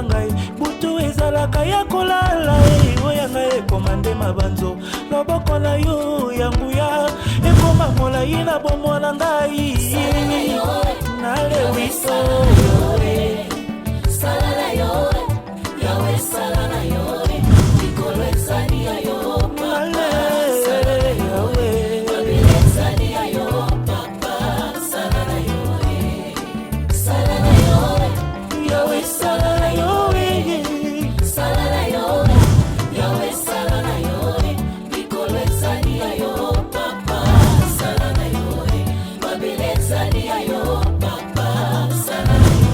ngai butu ezalaka ya kolala oya ngai komande mabanzo loboko na yo yanguya ekoma molai na bomwana ngai nalewiso salala yo yawe salala yo likolo ezali ya yo papa salala yo mabele ezali ya yo papa salala yo yawe salala yo salala yo yawe salala yo likolo ezali ya yo papa salala yo mabele ezali ya yo papa salala yo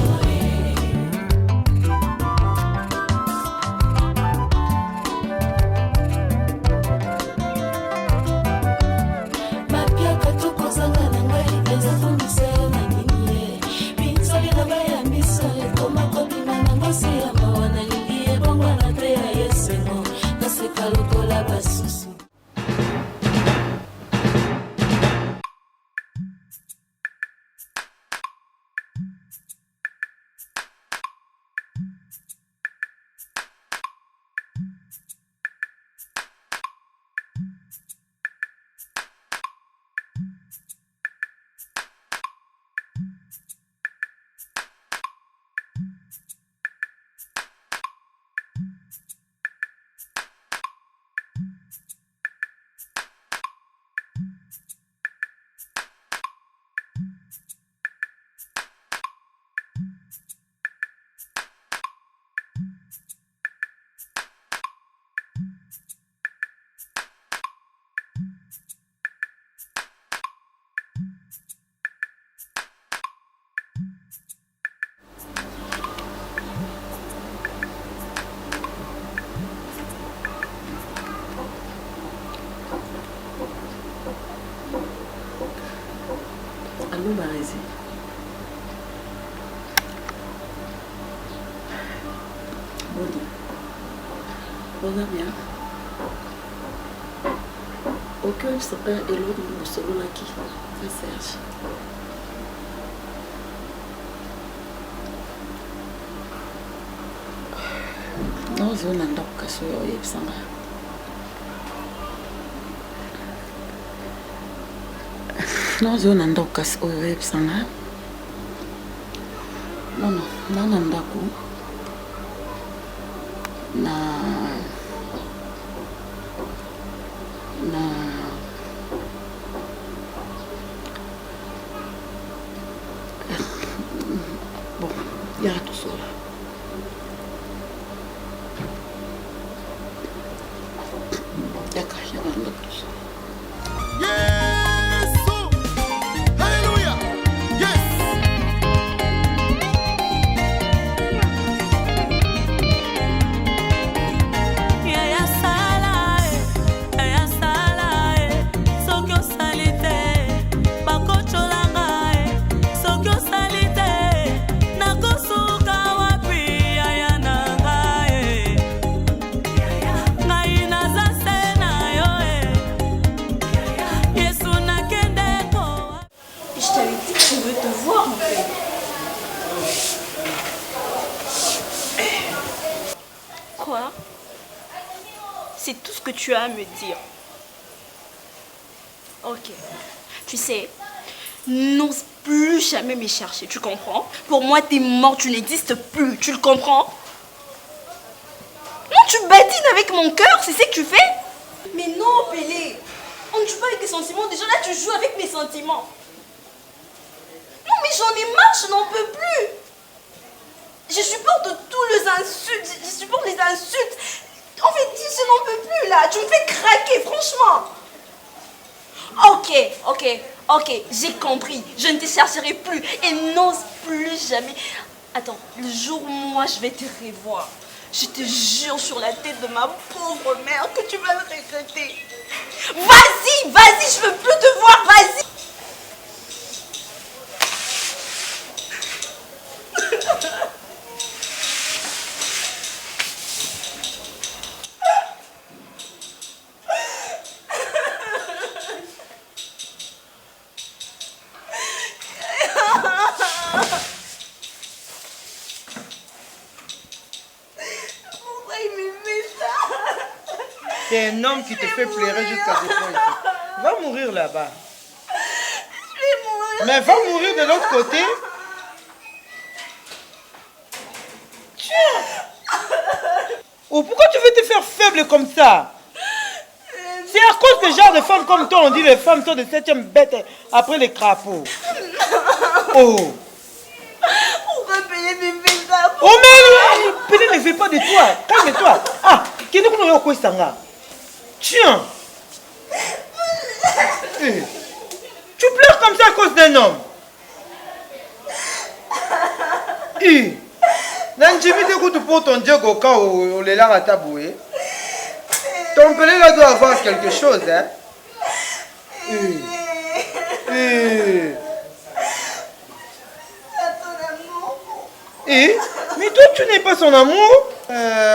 Allô Marésie. Bodi. Oza bien. Aucun sapin et l'autre nous selon qui. C'est Serge. Non, je n'ai pas de casse au yepsanga. Non, je n'ai pas de casse au yepsanga. Non, non, non, d'accord. Bon, il y a tout ça. D'accord, il y a tout ça. Quoi? C'est tout ce que tu as à me dire. Ok. Tu sais, n'ose plus jamais me chercher, tu comprends? Pour moi, t'es mort, tu n'existes plus, tu le comprends? Non, tu badines avec mon cœur, c'est ce que tu fais? Mais non, Pélé. On ne joue pas avec les sentiments. Déjà là, tu joues avec mes sentiments. Non, mais j'en ai marre, je n'en peux plus. Je supporte tous les insultes, je supporte les insultes. En fait, je n'en peux plus là, tu me fais craquer, franchement. Ok, j'ai compris. Je ne te chercherai plus et n'ose plus jamais. Attends, le jour où moi je vais te revoir, je te jure sur la tête de ma pauvre mère que tu vas le regretter. Vas-y, je veux plus te voir, vas-y. C'est un homme qui te fait pleurer jusqu'à ce point. Va mourir là-bas. Je vais mourir. Mais va mourir de l'autre côté. Tiens. Oh, pourquoi tu veux te faire faible comme ça? C'est à cause de genre de femmes comme toi, on dit les femmes sont de 7e bête après les crapauds. Oh. On va payer mes ça. Oh mais Péné ne fait pas de toi. Calme-toi. Ah, qui nous connaît quoi ça? Tiens. Tu pleures comme ça à cause d'un homme. N'anjimi te kutu pour ton Dieu au cas où les larmes à taboué. Ton pelé là doit avoir quelque chose, hein. Mais toi tu n'es pas son amour.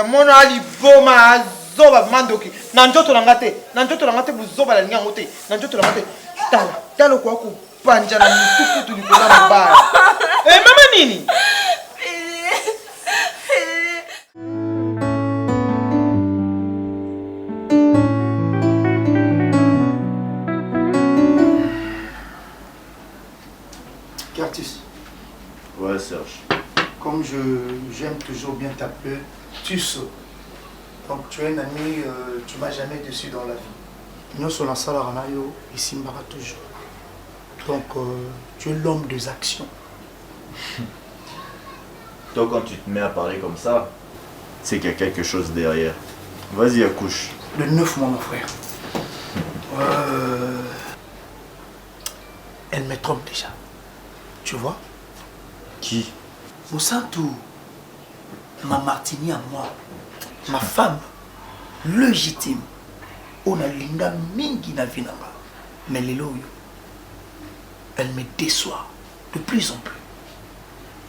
Mon ali boma zoba mandoki. Nanjoto langate buzoba la nyangote. Nanjoto langate. Tala kwa ku panja na mtukutu likola mbaya. Mama nini? Curtis. Ouais, Serge. Comme j'aime toujours bien t'appeler, tu sais. Donc tu es un ami, tu m'as jamais déçu dans la vie. Nous sommes en salle à Ranayo, ici Mbara toujours. Donc tu es l'homme des actions. Toi, quand tu te mets à parler comme ça, c'est qu'il y a quelque chose derrière. Vas-y, accouche. Le 9 mois, mon frère. Elle me trompe déjà. Tu vois? Qui? Mosantou, ma Martini à moi, ma femme légitime, on a linga mingi na vinamba. Mais Lelo, elle me déçoit de plus en plus.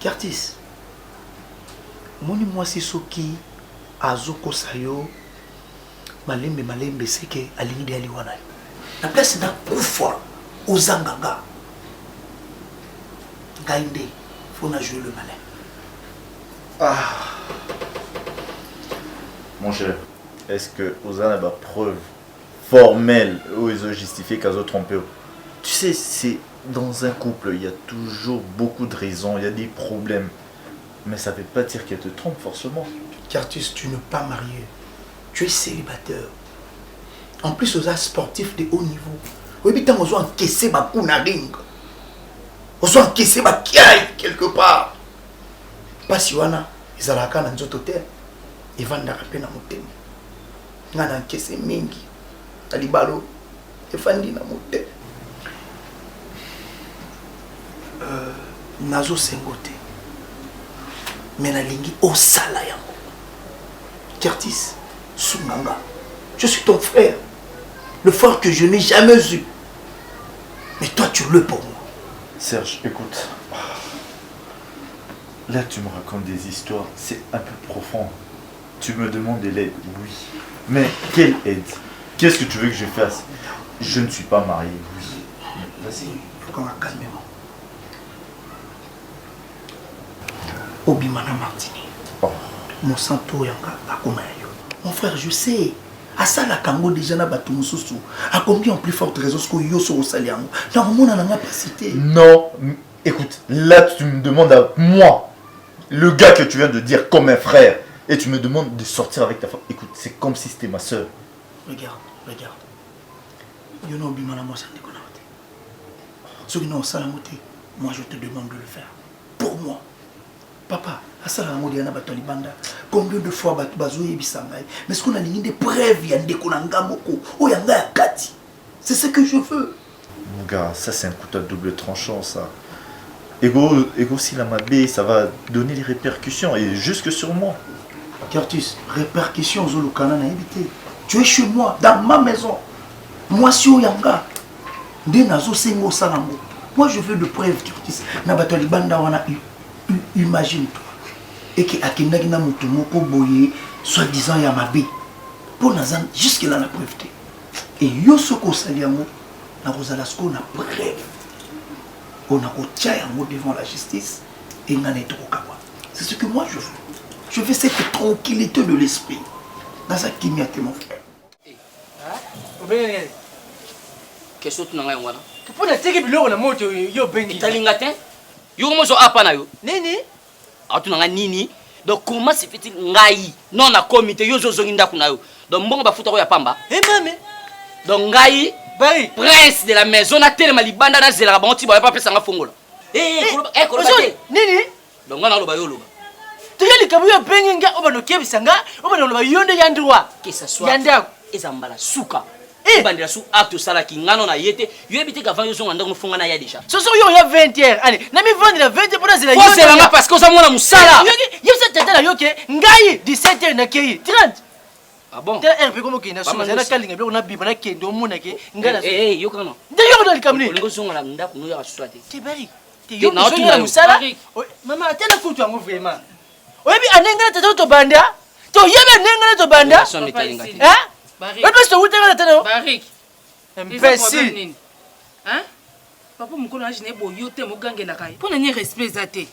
Curtis, moi c'est ce qui azoko sayo malembe c'est que alingi de aliwana. La place na pouvoir aux anganga. Gainde, faut na jouer le malin. Ah. Mon cher, est-ce que Ozan a des preuves formelles où ils ont justifié qu'ils ont trompé? Tu sais, c'est dans un couple, il y a toujours beaucoup de raisons, il y a des problèmes. Mais ça ne veut pas dire qu'elle te trompe forcément. Curtis, tu n'es pas marié. Tu es célibataire. En plus, Ozan sportif de haut niveau. Oui, mais tu as encaissé ma ring. Tu as encaissé ma kiaï quelque part. Pas si wana, ils ont la canne en zototel. Ils vendent la peine à monter. Ils ont encaissé mingi. Talibalo, ils vendent la monter. Nazo sengote. Mais la lingi au salayango. Curtis, Sunganga, je suis ton frère. Le frère que je n'ai jamais eu. Mais toi, tu l'es pour moi. Serge, écoute. Là, tu me racontes des histoires, c'est un peu profond. Tu me demandes de l'aide, oui. Mais quelle aide? Qu'est-ce que tu veux que je fasse? Je ne suis pas marié, oui. Vas-y. Il faut qu'on va calmer. Obimana Martini. Oh. Mon santo yanga akomayo. Mon frère, je sais. À ça, la Kango déjà n'a pas tout mon à combien en plus forte raison ce que yo so au saliango. Non, mon n'a pas cité. Non, écoute, là tu me demandes à moi, le gars que tu viens de dire comme un frère, et tu me demandes de sortir avec ta femme. Écoute, c'est comme si c'était ma soeur. Regarde. Yo no obimana moi ça ne connaît pas. Ce qui non salamoté, moi je te demande de le faire. Pour moi. Papa, à ça la modiana batolibanda. Combien de fois bazoye bisangai? Mais ce qu'on a des preuves, yande konanga moko, o yanga yakati. C'est ce que je veux. Mon gars, ça c'est un couteau à double tranchant ça. Ego si la mabé, ça va donner les répercussions et jusque sur moi. Curtis, répercussions Zolukana n'a évité. Tu es chez moi, dans ma maison. Moi si o yanga. De nazo sengo salango. Moi je veux de preuves, Curtis. Na batolibanda wana imagine-toi. Et que akendaki na mutu moko boye soi-disant ya mabe. Pour nazan jusque là la preuve. Et yo soko saliango na kozala sko na preuve. On a kotia yango devant la justice et ngane tokokawa. C'est ce que moi je veux. Je veux cette tranquillité de l'esprit. Dans sa kimiate mon frère. obengeli question tu nanga ngwana mpona teki biloko na moto yo bengi talinga te yo mozo apa na yo nini atu nanga nini donc comment se fait-il ngai non na comité yo zozongi ndaku na yo donc mbongo bafuta ko ya pamba mame donc ngai bari prince de la maison na telema libanda na zela ba moti ba pa pesa nga fongola nini donc ngana loba yo loba toyeli kabu yo bengi nga obano kebisanga obano loba yonde yandwa que ça soit yandako ezambala suka bandela su acte sala ki ngano na yete yo ebite ka van yo zonga ndako fonga na ya déjà soso yo ya 20h allez na mi vendre la 20h pour zela yo c'est là parce que ça mona musala yo sa tata yo ke ngai 17h na kei 30 ah bon te RP comme ki na suma na kalinga bi na biba na kendo mona ke ngala yo kana de yo na likamni ngo zonga na ndako no ya swate te bari te yo na zonga musala mama atena futu yango vraiment oyebi anenga tata to banda to yebe anenga to banda hein Parce que vous avez dit Barik. Imbécile. Hein? Papa mukolo na jine bo yote mugangela kai. Pona ni respect zate.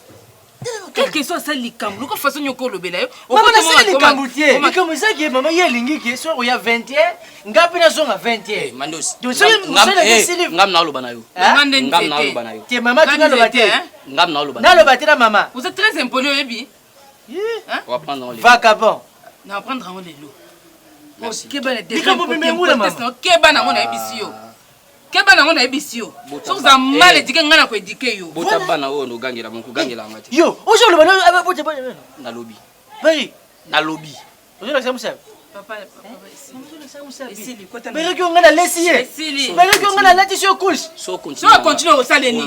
Quel que soit ça likambu, ko façon nyoko lobela yo. Maman na sali likambutie. Likambu zaki mama yelingi ki so ya 20 ngapi na zonga 20. Mandos. Donc so ngam na loba na yo. Ngam na loba na yo. Ti mama tu na loba te. Ngam na loba. Na loba te na mama. Vous êtes très impoli ebi. Hein? On va prendre les. Vagabond. Na prendre en les lots. Merci. Keba na ngona ebisio. Keba na ngona ebisio. So za mal éduqué ngana ko éduquer yo. Bota bana o no gangela mon ko gangela ngati. Yo, ojo lo bana abote bana. Na lobby. Bari, na lobby. Ojo la samusa. Papa ici. Bari ko ngana lesiye. Bari ko ngana lati so couche. So continue au saleni.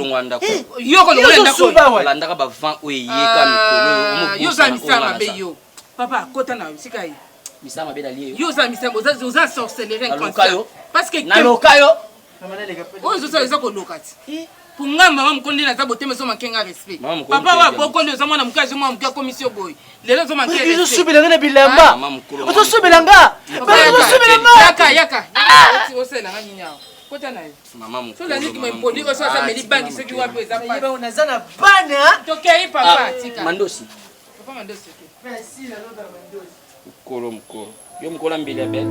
Yo ko ngana ko. Landa ka ba vent o yeka mikolo. Yo za misama be yo. Papa kota na sika yi. Misama bela lié yo za misama oza sorcellerie inconscient parce que na lokayo on zo ça ko lokati pour ngamba mama mkondi na za boteme so mankenga respect papa wa boko ndio za mwana mkazi mwa mkia commission boy lelo zo mankenga respect izo subela ngana bilamba ozo subela nga yaka osela ngani nyao kota na yo mama mkondi so la niki mempoli ko ça meli banki ce qui wa pesa pas iba unazana bana tokei papa tika mandosi papa mandosi merci la loba mandosi mkolo yo mkola mbili ya bete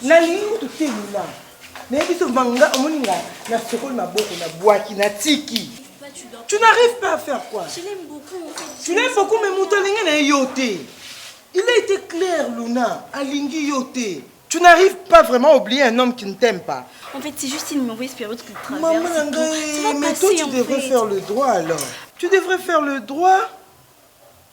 nalingi totelula nayebi so manga omoninga na sokoli maboko na bwaki na tiki. Tu n'arrives pas à faire quoi? Je l'aime beaucoup. Tu l'aimes beaucoup, mais Moutolinga n'est yoté. Il a été clair, Luna. Alingi yoté. Tu n'arrives pas vraiment à oublier un homme qui ne t'aime pas. En fait, c'est juste une mauvaise période qu'il traverse. Maman, mais toi, tu devrais faire le droit alors. Tu devrais faire le droit.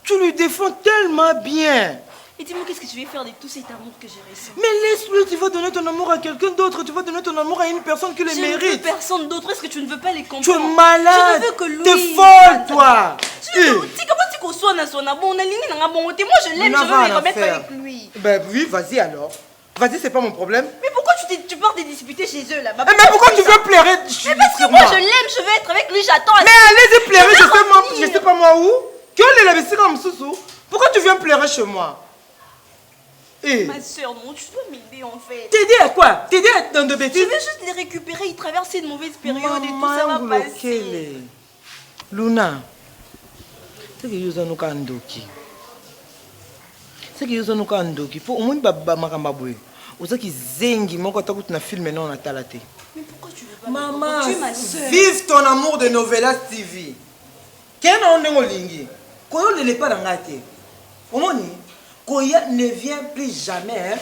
Tu lui défends tellement bien. Et dis-moi, qu'est-ce que tu veux faire de tout cet amour que j'ai reçu? Mais laisse-le, tu vas donner ton amour à quelqu'un d'autre. Tu vas donner ton amour à une personne qui le mérite. Je ne veux personne d'autre. Est-ce que tu ne veux pas les comprendre? Tu es malade. Je veux que lui... T'es folle, toi. Comment tu conçois dans son amour? Moi, je l'aime, je veux les remettre avec lui. Ben oui, vas-y alors. Vas-y, c'est pas mon problème. Mais pourquoi tu pars te disputer chez eux là-bas? Mais pourquoi tu veux pleurer? Mais parce que moi, je l'aime, je veux être avec lui, j'attends. Mais allez-y pleurer, je sais pas moi où. Pourquoi tu viens pleurer chez moi? Ma soeur, non, tu dois m'aider en fait. T'aider à quoi? T'aider dans de bêtises? Je veux juste les récupérer, ils traversent une mauvaise période et tout ça va passer. Luna, c'est que vous avez un doki. C'est que vous avez un doki. Pour au moins bakambaboué. Vous avez zengi, moi quand tu as film maintenant on a talaté. Mais pourquoi tu veux pas? Maman, tu es ma soeur. Vive ton amour de Novelas TV. Quel on est au lingi? Quand on ne l'est pas dans la tête. Omoni, Koya ne vient plus jamais,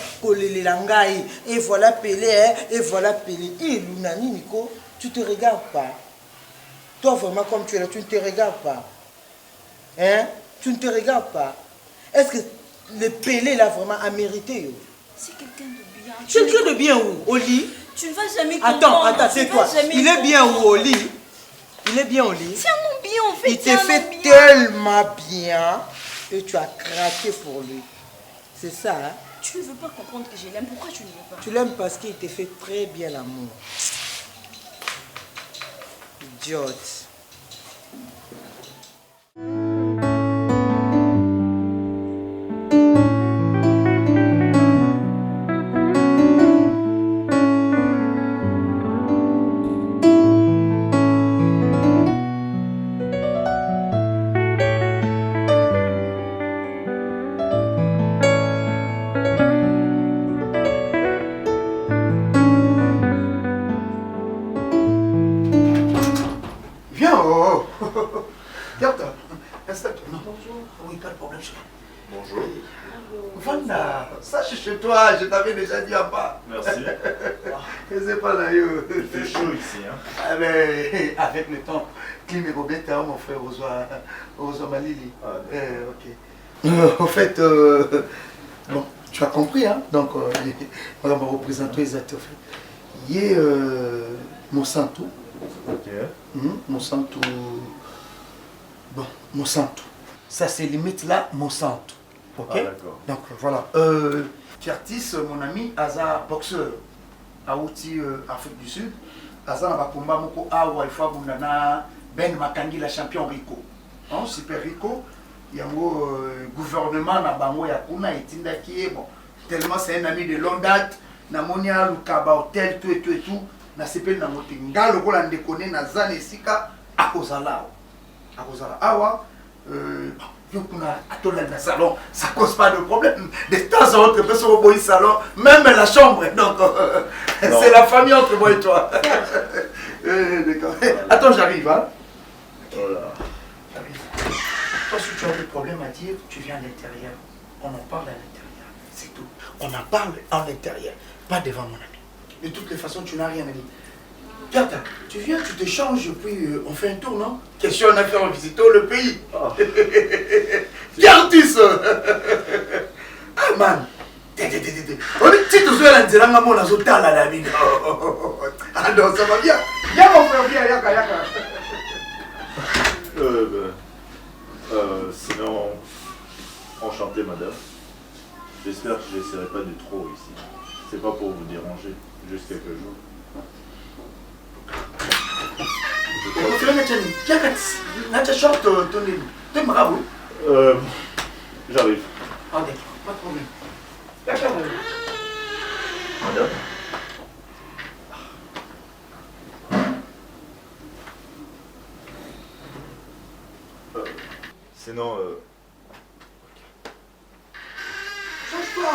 et voilà Pelé, et voilà Pelé. Et Lunani, Nico, tu te regardes pas. Toi, vraiment, comme tu es là, tu ne te regardes pas. Hein? Tu ne te regardes pas. Est-ce que le Pelé, là, vraiment, a mérité? C'est quelqu'un de bien. Quelqu'un de bien où? Au lit? Tu ne vas jamais comprendre. Attends, c'est quoi? Il est bien où? Au lit? Il est bien au lit? C'est un homme bien, en fait. Il t'est fait tellement bien. Et tu as craqué pour lui. C'est ça, hein? Tu ne veux pas comprendre que je l'aime. Pourquoi tu ne veux pas? Tu l'aimes parce qu'il te fait très bien l'amour. Idiote. bonjour. Oui, pas de problème, chérie. Bonjour. Voilà, ça c'est chez toi, je t'avais déjà dit à pas. Merci. C'est pas là, yo. Il fait chaud ici, hein. Ah ben, avec le temps, clim et bobette, mon frère, aux Malili. Ok. En fait, bon, tu as compris, hein. Donc, on va représenter les acteurs. Il y a Monsanto. Ok. Monsanto. Bon, Monsanto. Ça se limite là, Monsanto. Ok. Ah, d'accord. Donc voilà. Curtis, mon ami, Aza boxeur. Aouti, Afrique du Sud. Aza na bakomba moko awa il faut bundana Ben Makangi la champion Rico. Hein, Super Rico. Yango gouvernement na bango ya kuna etindaki bon. Tellement c'est un ami de longue date. Na monia Lukaba hôtel tout et tout. Na sepel na moté. Ngalo ko la ndekone na zane sika akozala. Akozala awa dans le salon, ça cause pas de problème. De temps en temps, on peut au salon, même la chambre. Donc, c'est la famille entre moi et toi. D'accord. Attends, j'arrive. Hein. Voilà. J'arrive. Toi, si tu as des problèmes à dire, tu viens à l'intérieur. On en parle à l'intérieur. C'est tout. On en parle à l'intérieur. Pas devant mon ami. De toutes les façons, tu n'as rien à dire. Gata, tu viens, tu te changes, puis on fait un tour, non? Question à faire en visitant le pays. Oh. Curtis! Ah man! On est petit toujours à l'intérieur, on a sauté à la vie. Ah non, ça va bien. Viens mon frère, viens, yaka. Sinon, enchanté madame. J'espère que je n'essaierai pas de trop ici. C'est pas pour vous déranger, juste quelques jours. J'arrive. Ah d'accord, pas de problème. Madame. Sinon, change-toi,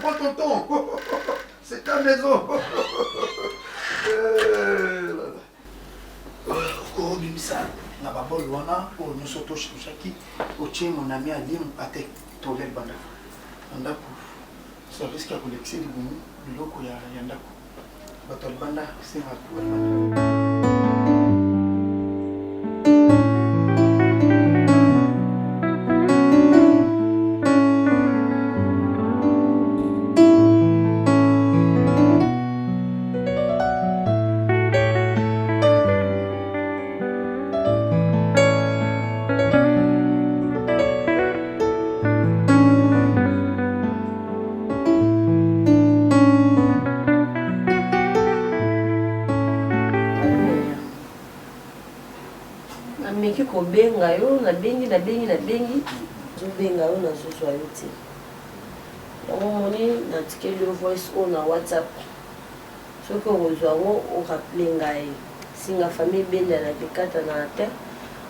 prends ton temps. C'est ta maison. Okobimisa na babol wana oyo nyonso toshaki otie mon ami alimu ate tolel banda ndako service ya kolekisi libumu biloko ya ndako bato ya libanda senga libanda. Benga yo na bengi zobenga yo na zozwa yo te yango moni natikeli yo voice o na WhatsApp soki okozwa yango orappele ngai singa famille benda na bikata na te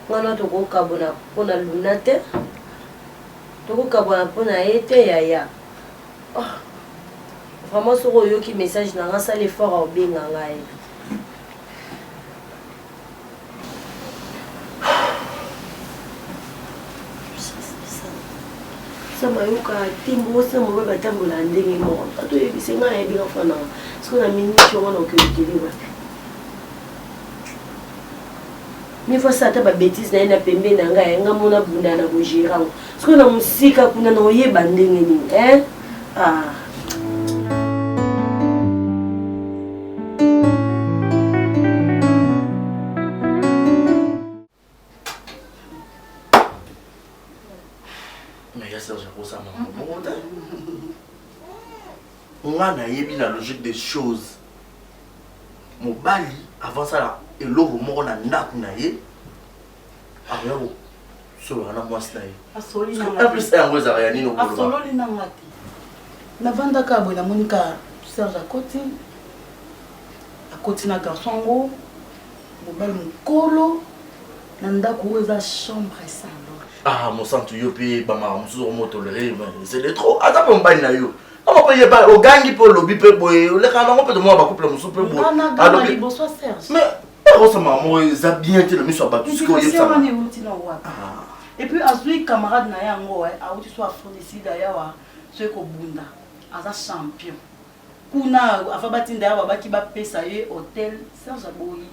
ngana tokokabona mpona luna te tokokabona mpona ye te yaya vraiment soki oyoki message na nga sala effort a obenga ngai. Sama yuka timbo sama baba tambola ndenge mo ato yebise nga yebi ngafana siko na minute ngo na okeli wapi ni fois ça ta ba bêtise na ina pembe na nga nga mona bunda na bojira siko na musika kuna na oyeba ndenge ni ah On a eu la logique des choses. Mon bali, avant ça, là, et l'eau, on a nakunaye. Alors, sur la moisse, un peu c'est un peu rien. Na vanda ka boy na monika Serge à côté na garçon go bobal mukolo na ndako eza chambre et salon. Ah mon sang tu yopi ba ma musu mo tolérer c'est de trop. Ata po mbani na yo. On va pas au gangi pour lobby pe boy le kana on peut de moi ba couple musu pe boy. Ah donc bon Serge. Mais heureusement moi ça bien te le miso ba tout ce que il ça. Ah Et puis azui camarade na yango a outi so afondisi d'ailleurs so ko bunda aza champion. Kuna afabati ndawa baki ba pesa ye hôtel Serge Aboyi.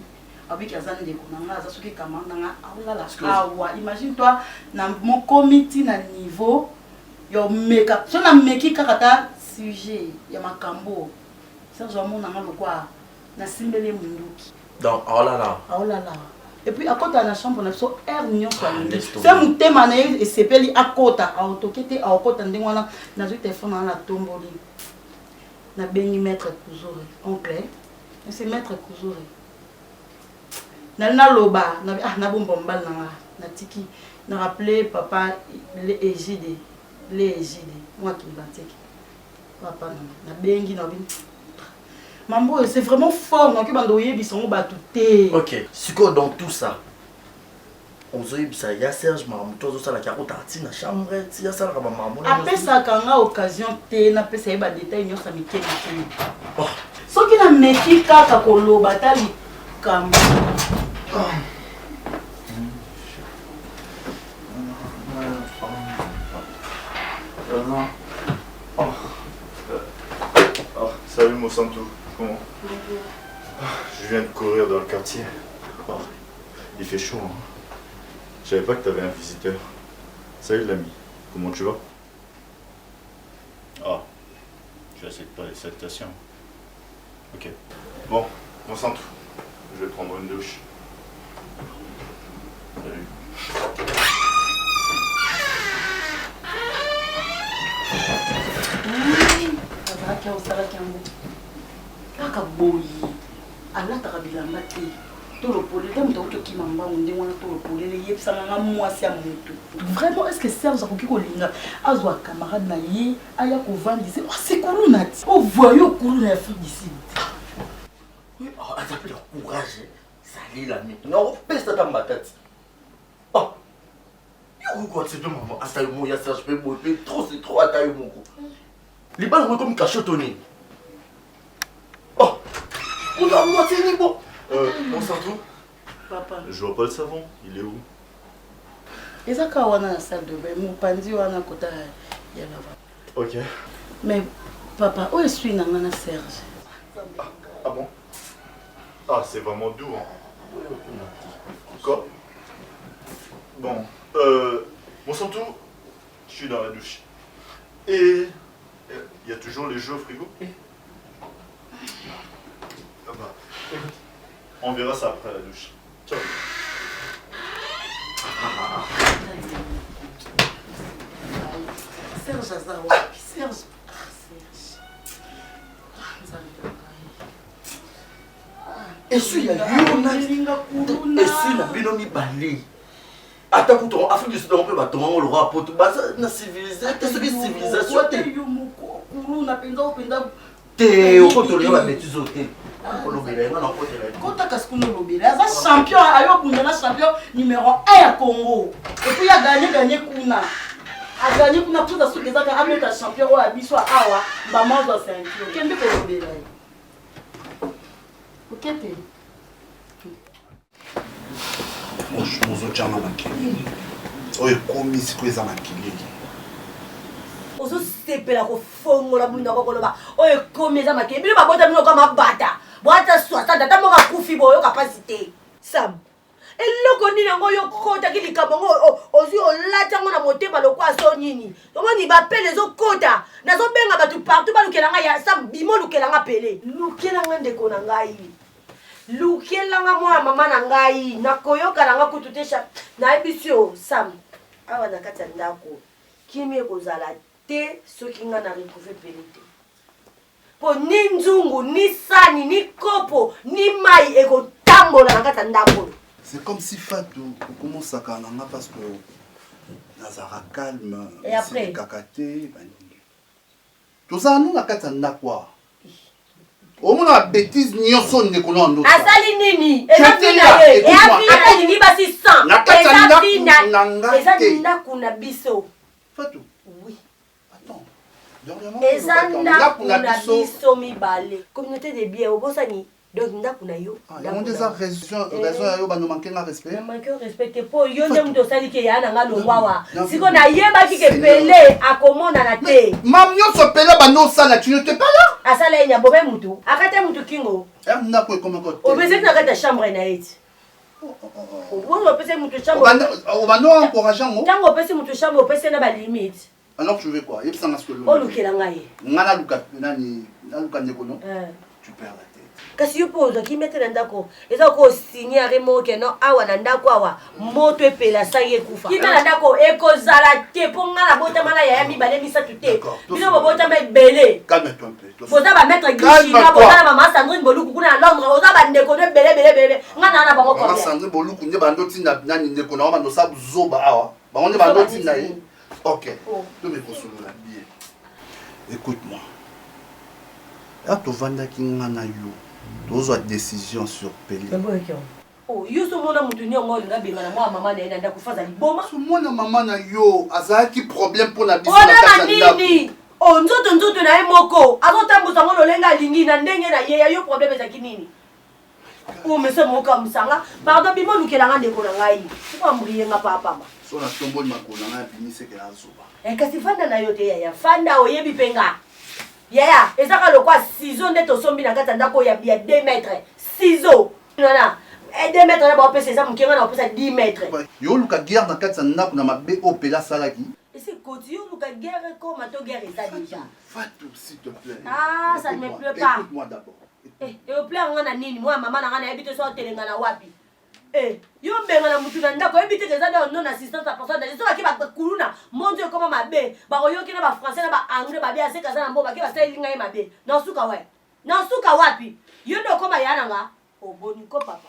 Avec azan de konanga aza soki camarade nga aulala awa. Imagine toi na mon comité na niveau yo meka so na meki kakata sujet ya makambo. Serge amona nga lokwa na simbele munduki. Donc aulala. Aulala. Et puis à côté de la chambre, on a so air mignon sur lui. C'est mon thème et c'est peli à côté. À autoquête à côté de moi là, dans le téléphone dans la tomboli. Na bengi maître Kuzore, oncle. C'est maître Kuzore. Na loba, na bombombal na tiki. Na rappelé papa les égide, moi qui m'attaque. Papa na bengi na bin. Mambo, c'est vraiment fort, donc ils sont battus. Ok, c'est quoi dans tout ça? On se dit ça, il y a Serge Mamouto, ça la carotte à la chambre, il y a ça la maman. Après ça, quand on a occasion, on a fait ça, des détails, on a mis quel ce qui n'a meki kaka kolo batali kam. Salut Monsanto. Comment? Je viens de courir dans le quartier. Oh, il fait chaud. Hein. Je savais pas que tu avais un visiteur. Salut l'ami. Comment tu vas? Ah, je n'accepte pas les salutations. Ok. Bon, Monsanto. Je vais prendre une douche. Salut. Kaka boyi alataka bilamba te tolopole te moto auti okima mbangu ndenge wana tolopolele yebisanga nga mwasi ya motu. Vraiment est-ce que Serge akoki kolinga azwa camarade na ye aya kovandisa sekuluna ti ovoye okuluna ya Afrique du Sud. Azape le courage sali l'ami nga opesa ta matati. Oh yo continue maman asayo mo ya Serge pe bope trop c'est trop atayo moko. Les balles sont comme cachotoni. Oh, on a moitié niveau. Monsanto. Papa. Je vois pas le savon, il est où? Et ça quand on a la salle de bain, mon pandi on a côté il y a là-bas. Ok. Mais papa, où est-ce que tu as Serge? Ah bon? Ah, c'est vraiment doux. Hein. Quoi? Bon, Monsanto, je suis dans la douche. Et il y a toujours les jeux au frigo? Ah bah, écoute, on verra ça après la douche. Ciao. Serge Azawa, Serge. Et si il y a eu et si la binomi balé. Attends, pour ton Afrique du Sud, on peut battre le roi pour tout. Na civilisé, qu'est-ce que civilisation? T'es au côté de la bêtise au thé. Champion, champion numéro 1 à Congo. Et puis il a gagné Kuna. A gagné Kuna tout à ce que ça a amené le champion au Abiswa Awa, maman doit s'inquiéter. Qu'est-ce que vous voulez? Ok, t'es. Moi, je suis aux autres gens à Kili. Oh, il commis ce que ça m'a Kili. Ozo sepela ko fongo la bunda ko koloba oyo komeza makebe bino babota bino kama bata bwata 60 data moka kufi boyo capacité sam eloko nini ngo yo kota kilikabo ngo ozi olata ngo na motema lokwa so nini omoni ba pele zo kota nazo benga batu partout ba lukelanga ya sam bimo lukelanga pele lukelanga ndeko na ngai lukelanga mwa mama na ngai nakoyoka nanga kututesha na ebisio sam awa nakata ndako kimi ekozala te soki nga na retrouver pelete po ni nzungu ni sani ni kopo ni mai ekotambola na kati ya ndako. C'est comme si Fatou commence à cananga parce que Nazara calme et après kakate tout ça nous na kati ya ndako omona bêtise nyonso ndeko na ndo asali nini eza fina ye e afina ni basi 100 na kati ya ndako eza ndako na biso Fatou. Oui. Attends. Eza ndako na biso mibale. Communauté de biens obosani donc ndako na yo on des raison yo bano manquer na respect manquer respect po yo nde muto sali ke yana nga longwawa siko na yeba ki ke Pelé akomona na te mam nyonso Pelé bano sala tu ne te pas là asala enya bobe mutu akata mutu kingo ndako comme quoi obese na kata chambre na eti obo opese mutu chambre bano encourageant mo tango opese mutu chambre opese na ba limite alors tu veux quoi et ça na ce que o lukela ngai ngana luka nani na luka ndeko no tu perds la tête kasi yo po ki mettre na ndako eza ko signer remo ke no awa na ndako awa moto epela sa ye kufa kina na ndako ekozala te po ngala botama na yaya mibale misatu te bino botama ebele calme-toi un peu boza ba mettre Guichina boza na mama Sandrine Boluku kuna na Londres boza ba ndeko ne bele ngana na bango ko mama Sandrine Boluku nde bando tinda nani ndeko na bando sabu zoba awa bango nde bando tinda ye ok tu me consoles bien écoute-moi là tu vanda ki ngana yo tozwa décision sur Pelé oh yo so mona mutu ni ngo linga benga na mwa mama na enda kufaza liboma so mona mama na yo azaki problème pour la biso na nini oh nzoto na emoko azotambusa ngo lolenga lingi na ndenge na ye yo problème ezaki nini oh mais c'est moka musanga pardon bimo lukelanga ndeko na ngai kwa mriyenga papa so na tomboli makona na binise ke azuba kasi fanda na yo te ya fanda oyebi penga yaya ezaka lokwa ciseaux nde tosombi na kati ndako ya 2 mètres ciseaux nana 2 mètres na ba pesa ça mukenga na pesa 10 mètres yo luka guerre na kati ndako na mabe o Pelé salaki et c'est côté yo luka guerre comme to guerre ça déjà Fatou s'il te plaît ah ça ne me plaît pas écoute-moi d'abord et au plan ngana nini moi maman na ngana habite so telenga na wapi yo benga na mutu na ndako ebite ke za non assistance à personne de so ki ba kuluna monde comme mabe ba yo ki na ba français na ba anglais ba bia se kaza na mboba ki ba sai linga mabe na suka wapi yo ndo koma yana nga oboni ko papa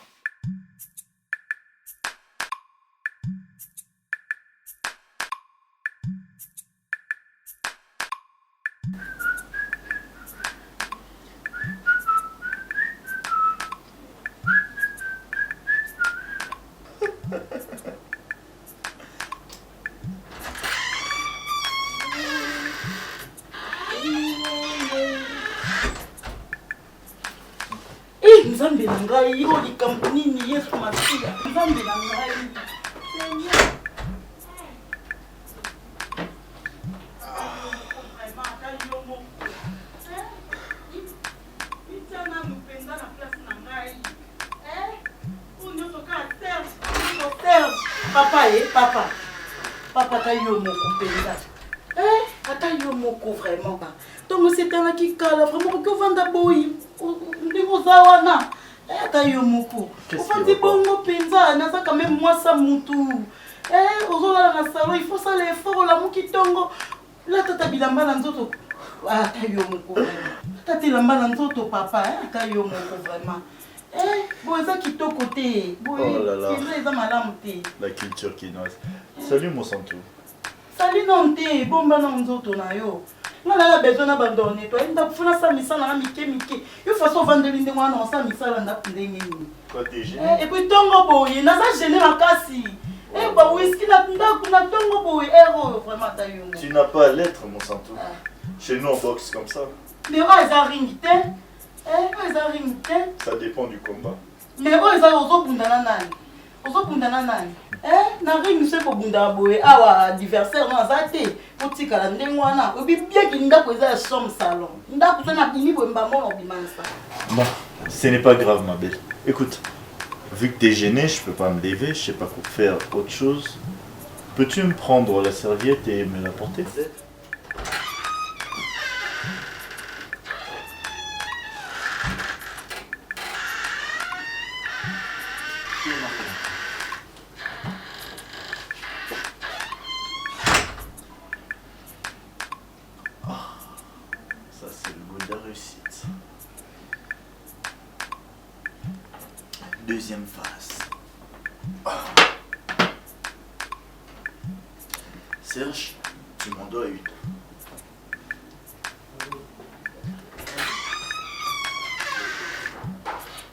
Nzambe na ngai yo likambo nini Yesu masia nzambe na ngai papa ta yo moko penza ata yo moko vraiment donc c'est un qui kala vraiment que vanda boy ndiko zawana ata yo moko ofandi bongo penza na ça quand même moi ça mutu ozola na salon il faut ça l'effort la mukitongo la tata bilamba na nzoto ata yo moko tata bilamba na nzoto papa ata yo moko vraiment bon ça qui to côté bon ça madame té la culture quinoise. Salut mon santo. Salut non té bomba na nzoto na yo nga la besoin d'abandonner toi nda funa sa misala na mike yo façon vendre linde mwana on sa misala nda ndenge ni protéger et puis tongo boye na sa gêner makasi ba whisky na nda tongo boye vraiment ta yo tu n'as pas à l'être mon santo chez nous on boxe comme ça mais ouais ça ring té ça dépend du combat mais ouais ça ozobunda na nani na ring se ko bunda boye awa adversaire na zate potika ndenge wana obi bien ki ndako eza som salon ndako tona bimi bo mbamo bimansa. Bon, ce n'est pas grave ma belle. Écoute, vu que t'es gêné, je peux pas me lever, je sais pas quoi faire autre chose. Peux-tu me prendre la serviette et me la porter? Deuxième phase. Serge, tu m'en dois une.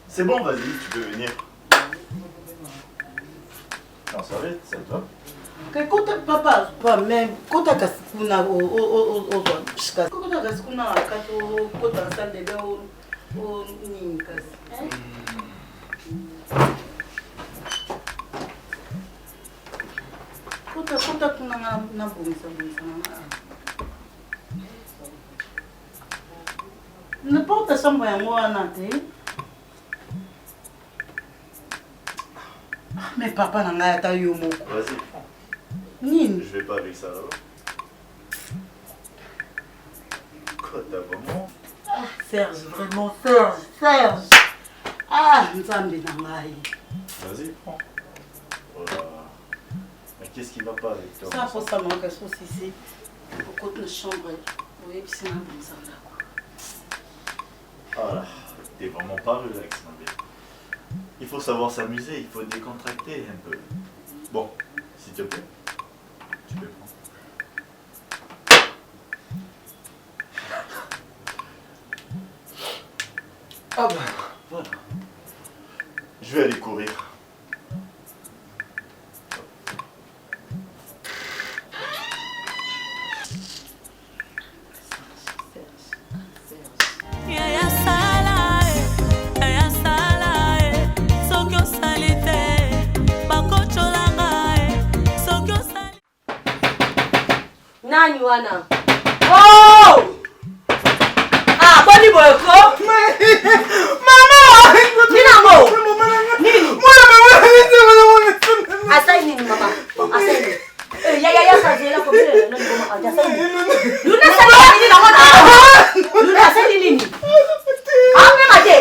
C'est bon, vas-y, tu peux venir. Non, ça va, ça te va? Écoute, papa, pas même. Quand tu as cassé, on a cassé, on a Oh, Ninkas. Kuta kuna na bongisa na. Ne porte chambre ya moi na te. Mais papa n'a pas ta yo moko. Vas-y. Nini? Je vais pas avec ça là. Quoi, t'as vraiment? Ah, Serge, vraiment, Serge. Ah, Nzambe na ngai. Vas-y, prends. Voilà. Mais qu'est-ce qui va pas avec toi? Ça, faut ça manque ça aussi. Pourquoi tu chambre? Oui, puis c'est un bon ça là. Voilà. T'es vraiment pas relax, ma belle. Il faut savoir s'amuser, il faut décontracter un peu. Bon, s'il te plaît, tu peux prendre. Ah ben, voilà. Je vais aller courir. Nani wana? Oh! Ah, boni boyoko? Mama! Ninamo! Nini? Asai nini mama? Asai nini? Ya sajela ko bele no ngoma anja asai nini? Luna sajela nini na mona? Luna asai nini? Ame maje.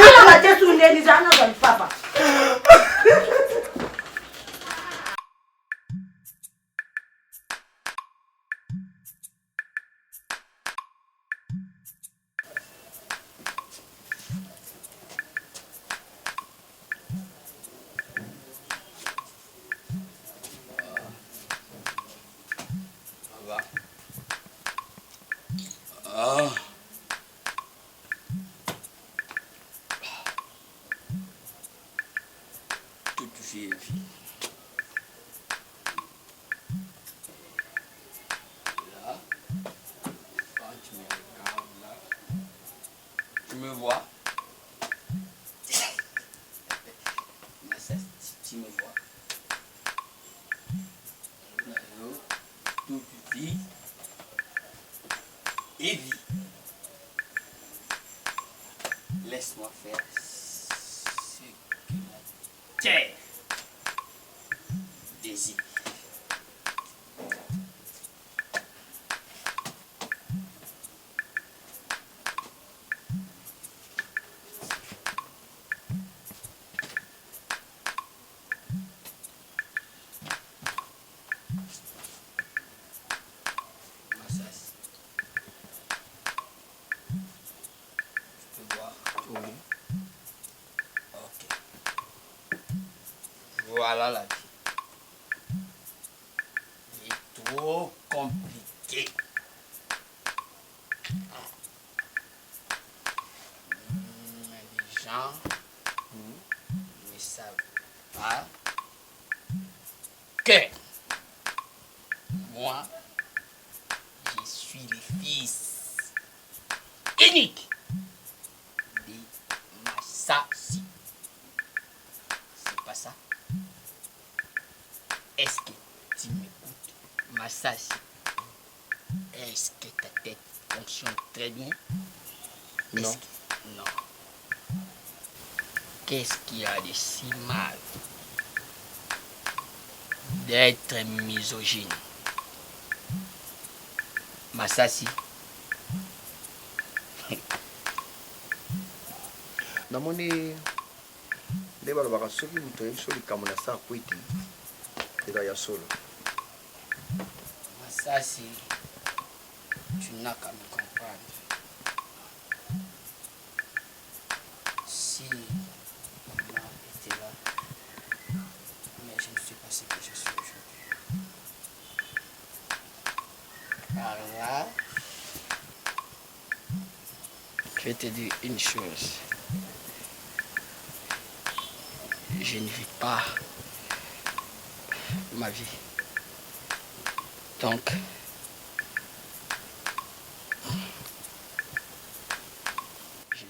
Ala maje tunde ni jana kwa papa. Laisse-moi faire ce que mon cœur désire. Voilà la vie. C'est trop compliqué. Mais les gens ne savent pas que moi, je suis le fils unique de Massassi. C'est pas ça? Est-ce que tu m'écoutes, Massassi? Est-ce que ta tête fonctionne très bien? Non. Non. Qu'est-ce qu'il y a de si mal d'être misogyne? Massassi. namoni nde balobaka soki moto ayebi so likambo na sa akwiti eza ya solo. Massassi, tu n'as qu'à me comprendre. Si maman était là, mais je ne suis pas ce que je suis aujourd'hui. Par là, je vais te dire une chose. Je ne vis pas ma vie. Donc, je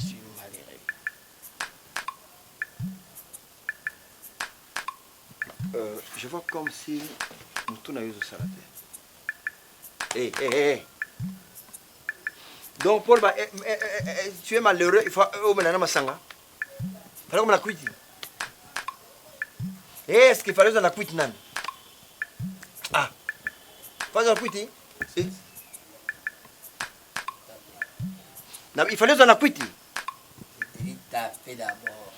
vois comme si nous tournons sur la terre. Hé. Donc, Paul, tu es malheureux, il faut que tu sanga. Il fallait que tu quittes. Est-ce qu'il fallait que tu quittes? Ah, pas que tu quittes. Il fallait que tu quittes. Il t'a fait d'abord.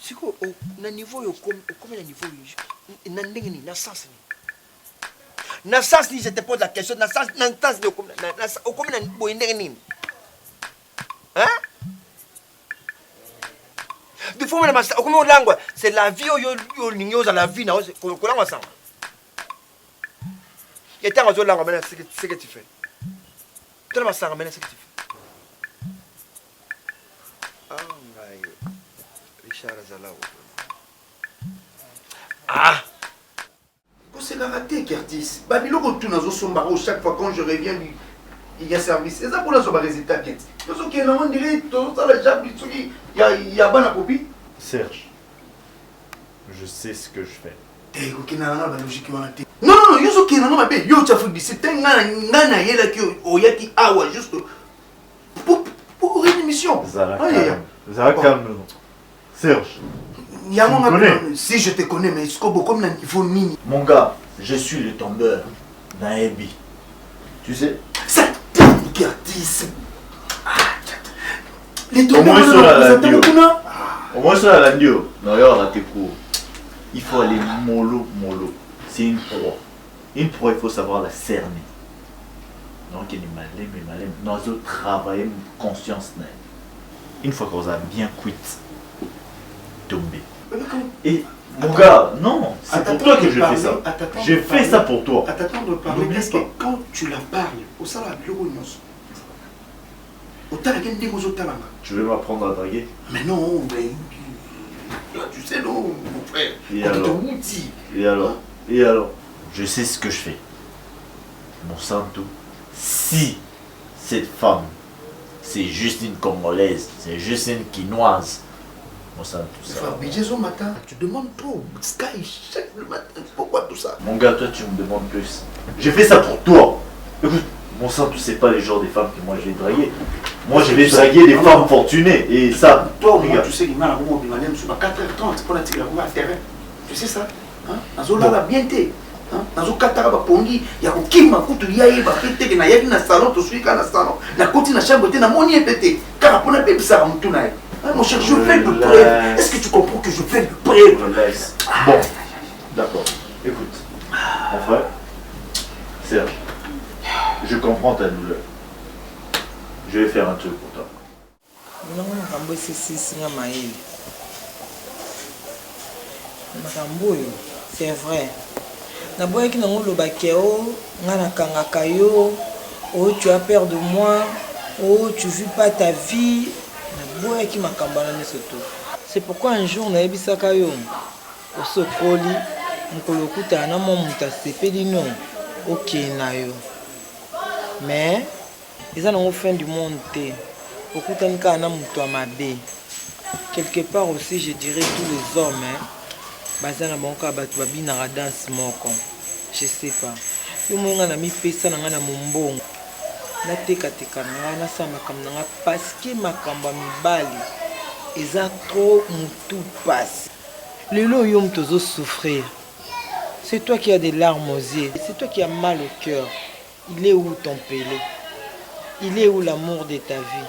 C'est quoi, au niveau, combien de niveau? Nassas ni je te pose la question, Nassas ni au combien de niveau? Hein? Du coup, c'est la vie au lignos à la vie, non? C'est qu'on a ensemble. Et t'as raison là, maintenant, c'est que tu fais. Tu as maintenant, c'est que tu fais. Ah, Richard Azalao. Ah! C'est raté, Curtis. Babylon retourne dans son barreau chaque fois quand je reviens, il y a service. Et ça pour la résultat bien. Parce que on dirait tout ça, il y a bonne copie. Serge, je sais ce que je fais. Non, c'est un gars juste pour une émission. Zara, calme. Serge. Si je te connais, mais est-ce que comme il faut nini? Mon gars, je suis le tombeur d'Aebi. Tu sais? Ça Curtis. Les tombeurs. Au moins sur la landio. Non, il y aura tes cours. Il faut aller mollo. C'est une proie. Une proie, il faut savoir la cerner. Donc, il est malin. Nous avons travaillé conscience. Une fois qu'on a bien quitté, tomber. Et mon gars, non, c'est pour toi que je fais ça. Je fais ça pour toi. Attends de parler, parce que quand tu la parles, au salon tu veux m'apprendre à draguer? Mais non, tu sais non, mon frère. Et alors, je sais ce que je fais. Mon santo, si cette femme, c'est juste une Congolaise, c'est juste une Quinoise, mon santo, ça. Matin, tu demandes trop. Sky, chaque matin, pourquoi tout ça? Mon gars, toi, tu me demandes plus. J'ai fait ça pour toi. Écoute, mon santo, c'est pas les genres des femmes que moi je vais draguer. Moi, je vais draguer des femmes fortunées. Et ça, toi, regarde. Tu sais qu'il m'a la roue, il sur 4h30, c'est pour la tirer la roue à terrain. Tu sais ça? Nazo la bien té. Nazo katara ba pongi, ya kokima kutu yaye ba pété na yaki na salon to suika na salon. Na koti na chambre té na moni pété. Car pour na bébé ça montou na. Mon cher, je fais de preuve. Est-ce que tu comprends que je fais de preuve? Bon, d'accord. Écoute, mon frère, Serge, je comprends ta douleur. Je vais faire un truc pour toi. C'est vrai. Naboyaki nango lobakeo, ngana kangaka yo, oh tu as peur de moi, oh tu vis pas ta vie. Naboyaki makambana nesoto. C'est pourquoi un jour naebisaka yo, osokoli, mukolokuta na mo muta sepeli no, OK na yo. Mais ils ont fin du monde. Quelque part aussi, je dirais tous les hommes. Je sais pas. Parce que ma kamba mibali, ils ont trop tout passe. Le lot yom tozo souffrir. C'est toi qui as des larmes aux yeux. C'est toi qui as mal au cœur. Il est où ton Pélé? Il est où l'amour de ta vie?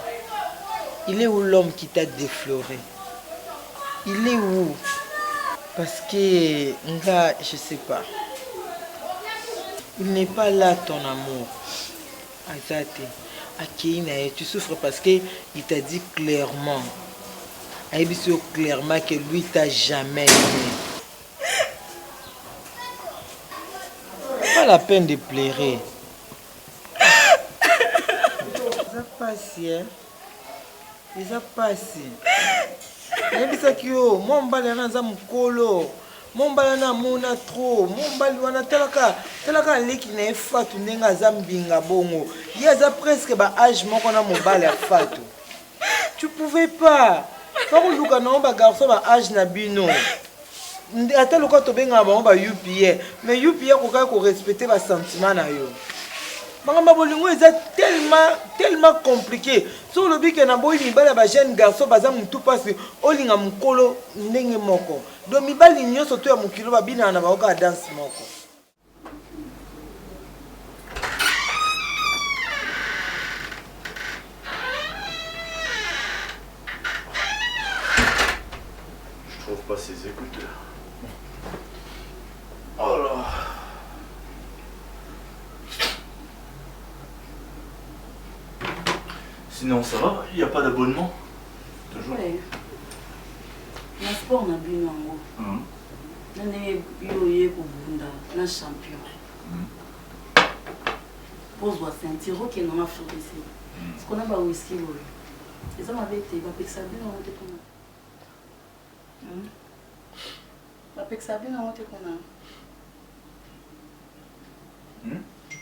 Il est où l'homme qui t'a défloré? Il est où? Parce que, je sais pas. Il n'est pas là ton amour. Azate. Tu souffres parce qu'il t'a dit clairement. Clairement que lui t'a jamais aimé. Pas la peine de pleurer. Ils ont passé. Mon balana za mukolo. Mon balana mona trop. Mon balana telaka leki na fatu nenga zambinga bongo. Yaza presque ba âge moko na mobala fatu. Tu pouvais pas. Quand on luka na ba garçon ba âge na bino. ata lokola tobengaka bango ba UPA mais UPA kokaka korespecte basentiment na yo makambo ya bolingo eza tellement compliqué so olobi ke na boyi mibali ya bajeune garçon baza motu mpasi olinga mokolo ndenge moko donc mibali nyonso to ya mokilo babinaka na bango kaka danse moko. Je trouve pas ses écouteurs. Oh là. Sinon ça va, il n'y a pas d'abonnement. Toujours. Ouais. Na sport na bino yango. Nane yo ye kobunda na champion. Pose wa sentir ok non ma fleur ici. Ce qu'on a ba whisky boy. Et ça m'avait été ba peksa bino on te kona. Ba peksa bino on te kona.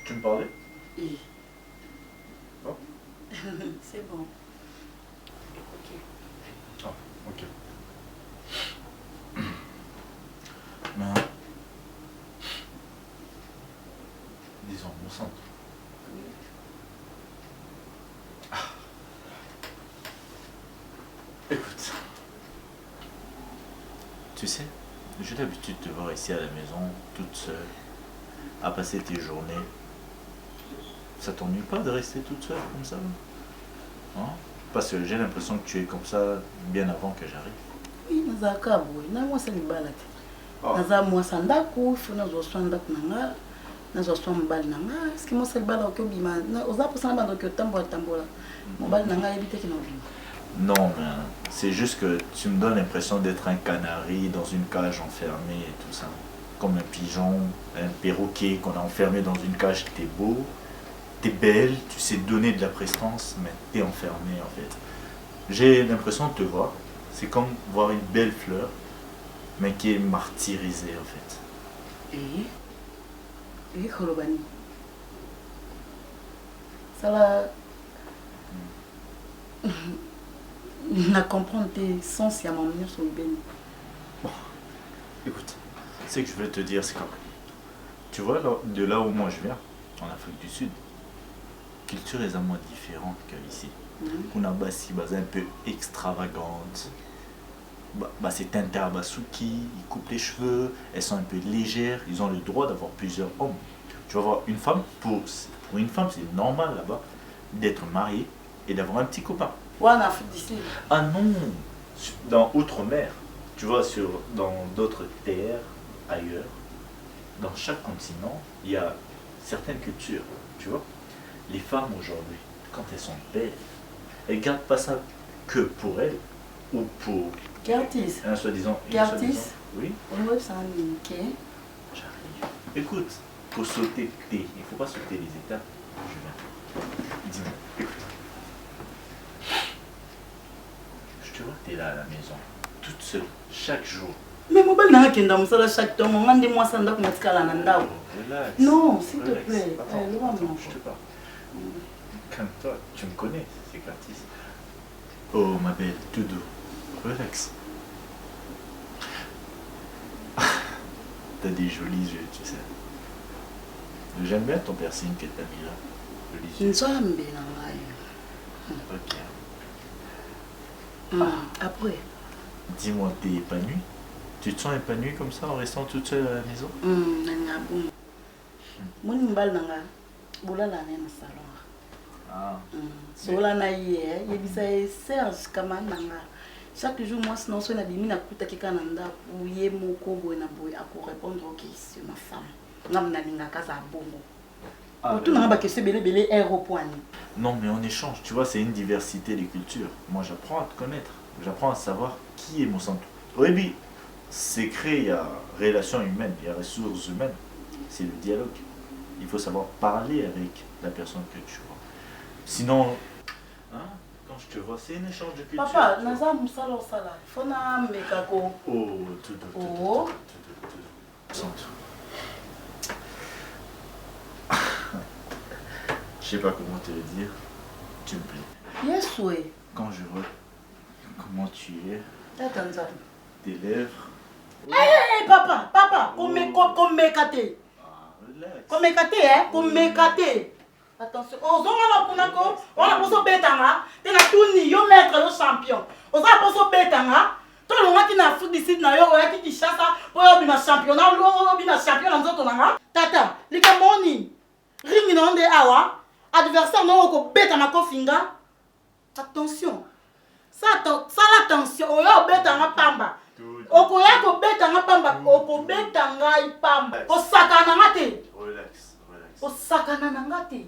Tu me parlais? Oui. Oh. C'est bon. Ok. Ah, ok. Mais, disons, mon centre. Oui. Ah. Écoute, tu sais, j'ai l'habitude de te voir ici à la maison, toute seule, à passer tes journées. Ça t'ennuie pas de rester toute seule comme ça? Hein? Parce que j'ai l'impression que tu es comme ça bien avant que j'arrive. Oui, nazaka boy. Na moi c'est libala te. Naza moi sandako, faut nazo swandako nanga. Nazo swambal nanga. Ce qui moi c'est libala ko bima. Na oza pour ça bando ko tambola tambola. Mon bal nanga éviter que non bima. Non, mais c'est juste que tu me donnes l'impression d'être un canari dans une cage enfermée et tout ça. Comme un pigeon, un perroquet qu'on a enfermé dans une cage. T'es beau, t'es belle, tu sais donner de la prestance, mais t'es enfermé en fait. J'ai l'impression de te voir. C'est comme voir une belle fleur, mais qui est martyrisée en fait. Et Kolobani. Ça là. Na comprendre tes sens, il y a mon mieux sur le béni. Bon, écoute, ce que je veux te dire, c'est que tu vois, de là où moi je viens, en Afrique du Sud, la culture est moins différente qu'ici. On a basi un peu extravagante. C'est Tinta Basuki, ils coupent les cheveux, elles sont un peu légères, ils ont le droit d'avoir plusieurs hommes. Tu vas voir, une femme, pour une femme, c'est normal là-bas d'être mariée et d'avoir un petit copain. Ouais, en Afrique d'ici. Ah non, dans Outre-mer, tu vois, dans d'autres terres, ailleurs, dans chaque continent, il y a certaines cultures, tu vois. Les femmes aujourd'hui, quand elles sont belles, elles gardent pas ça que pour elles ou pour Gartis. un soi-disant. Gartis. Oui. Ouais, c'est un ok. J'arrive. Écoute, pour sauter il ne faut pas sauter les étapes. Je viens. Dis-moi, écoute. Je te vois que tu es là à la maison, toute seule, chaque jour. Mais mon bal n'a qu'un dans ça chaque temps. On dit moi ça n'a pas de la nanda. Relax. Non, s'il te plaît. Attends, je te parle. Calme-toi, tu me connais, c'est Curtis. Oh ma belle, tout doux. Relax. T'as des jolis yeux, tu sais. J'aime bien ton piercing que t'as mis là. Jolis yeux. Ok. Après. Dis-moi, t'es épanouie? Tu te sens épanouie comme ça en restant toute seule à la maison? Mon mbal nanga. Boula la nena salon. Ah. Sola na ye, yebisa Serge kama nanga. Chaque jour moi sinon so na bimi na kuta kika na ndaku ye moko boy na boy ako répondre aux questions ma femme. Ngam na linga kaza bongo. Tout n'a pas que c'est belé aéroport. Non mais on échange, tu vois, c'est une diversité des cultures. Moi j'apprends à te connaître, j'apprends à savoir qui est mon centre. Au début, c'est créé, il y a relation humaine, il y a ressources humaines, c'est le dialogue. Il faut savoir parler avec la personne que tu vois. Sinon, hein, quand je te vois, c'est un échange de culture. Papa, naza musala osala. Fona mekako. Oh, tout. Oh. Centre. Je sais pas comment te le dire, tu me plais. Yes, oui. Quand je vois comment tu es, Attends, tes lèvres. Hey! Hey papa, komekate. Komekate. Attention, ozonga kuna ko, ona poso betanga, tena tuni yo maître yo champion. Oza poso betanga, to longaki na Afrique du Sud na yo oyaki Kinshasa, po yo bima championnat, lo bima champion na nzoto nanga. Tata, likamoni. Ringi na onde awa, adversaire no ko betanga ko finga. Attention. Ça l'attention, oyo betanga pamba. Okoya ko betanga pamba, oko betanga ipamba. Osakana ngate. Relax. Osakana ngate.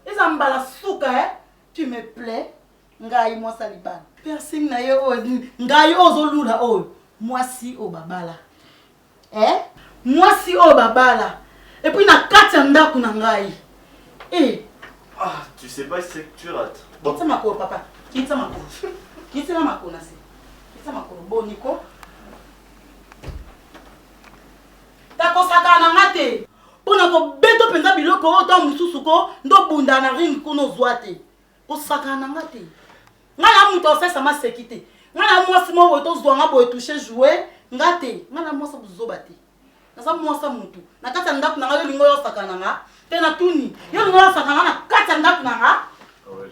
Eza mbala suka tu me plais. Ngai moi salibana. Piercing na yo ngai ozolula oyo. Moi si o babala. Moi si o babala. Et puis na kati ndaku na ngai. Ah, tu sais pas ce que tu rates. Kitsa makolo papa. Kitsa makolo. Kitsa makolo na se. Kitsa makolo boniko. Takosakana ngate. Pona ko beto penza biloko ota mususu ko ndo bunda na ring kuno zwate. Ko sakana ngate. Ngala muto ofesa ma sekite. Ngala mwasi mo woto zwanga bo toucher jouer ngate. Ngala mwasa buzobate. Nasa mwasa mutu. Na kata ndaku na ngalo lingo yo sakana nga. Tena tuni. Yo lingo yo sakana na kata ndaku na nga.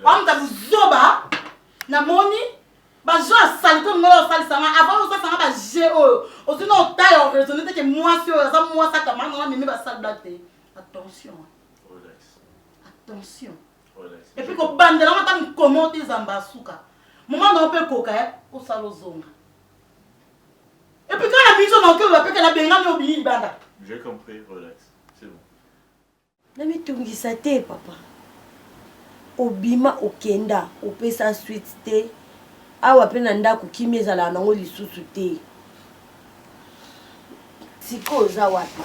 Amta buzoba na moni ba jo asali ko ngolo sali sanga avant ça sanga ba je o osino taille raisonner que moi si ça moi ça kama na mimi ba sali blatte. Attention. Attention. Et puis ko bandela mata mkomote zamba suka. Moment na pe koka ko salo zonga. Et puis quand la mission na que va pe que la benga no bi banda. J'ai compris, relax. C'est bon. Na mitungisa te papa. Obima okenda opesa suite te awa pe na ndako kimi ezala nango lisusu te siko oza wapi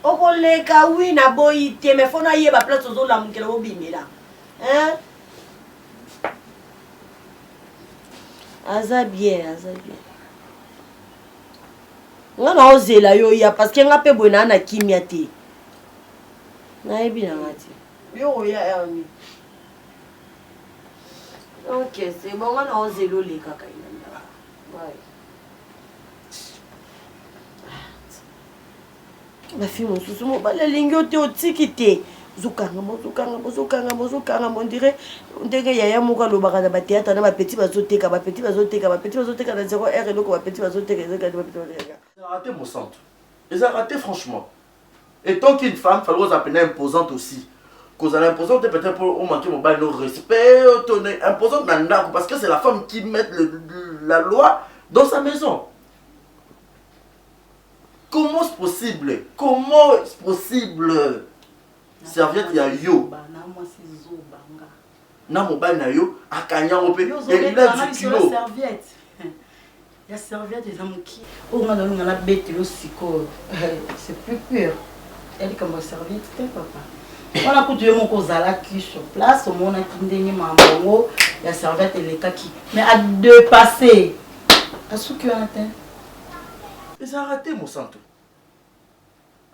okoleka wi na boyi te me fona yeba place ozolamukela obimela aza bien nga na ozela yo ya parce que nga pe boye na kimia te nayebi na ngati yo oya ermi ok c'est bon nga na ozelo le kaka inanda ouais bafi mosusu mobali alingi yo te otiki te zokanga mo ndire ndenge yaya moko alobaka na bateatre na bapeti bazoteka na 0 r eloko bapeti bazoteka C'est raté mon centre. Ils ont raté franchement. Et tant qu'une femme, il faut appeler imposante aussi. Cause à l'imposante, peut-être pour manquer mon bail, nos respect, imposante parce que c'est la femme qui met la loi dans sa maison. Comment c'est possible? Serviette, il y a yo. Na mon bail na yo, à Kanya, on peut. Et il a du kilo. Serviette. La serviette des hommes qui. Oh, on a la bête, c'est plus pur. Elle est comme une serviette, papa. Voilà pour Dieu, mon cozala qui sur place, au monde qui n'est pas maman, la serviette et les kaki. Mais à deux passer. À ce que tu as atteint. Ils ont raté mon centre.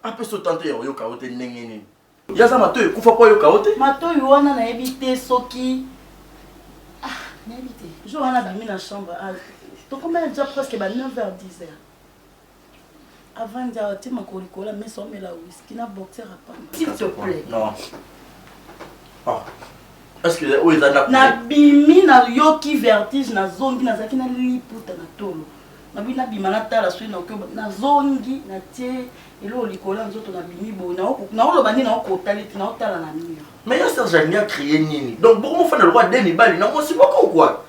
Un peu ce temps, il y a eu kaote n'engeni. Il y a ça, Mathieu, il faut pas eu kaote. Mathieu, il y a évité Soki. Ah, évité. Je vais aller dans la chambre. Donc, on a déjà presque 9h-10h. Avant de dire, tu m'as collé, mais ça, mais là, whisky, n'a boxer à pas. S'il te plaît. Non. Ah. Est-ce que où est la na bimi na yoki vertige na zongi na zaki na liputa na tolo. Na bina bima na tala sui na ko na zongi na tie elo likola nzoto na bimi bo na olo bani na ko taliti na tala na mur. Mais ya Serge a créé nini. Donc pour moi faire le roi Deni Bali na moi c'est pas quoi.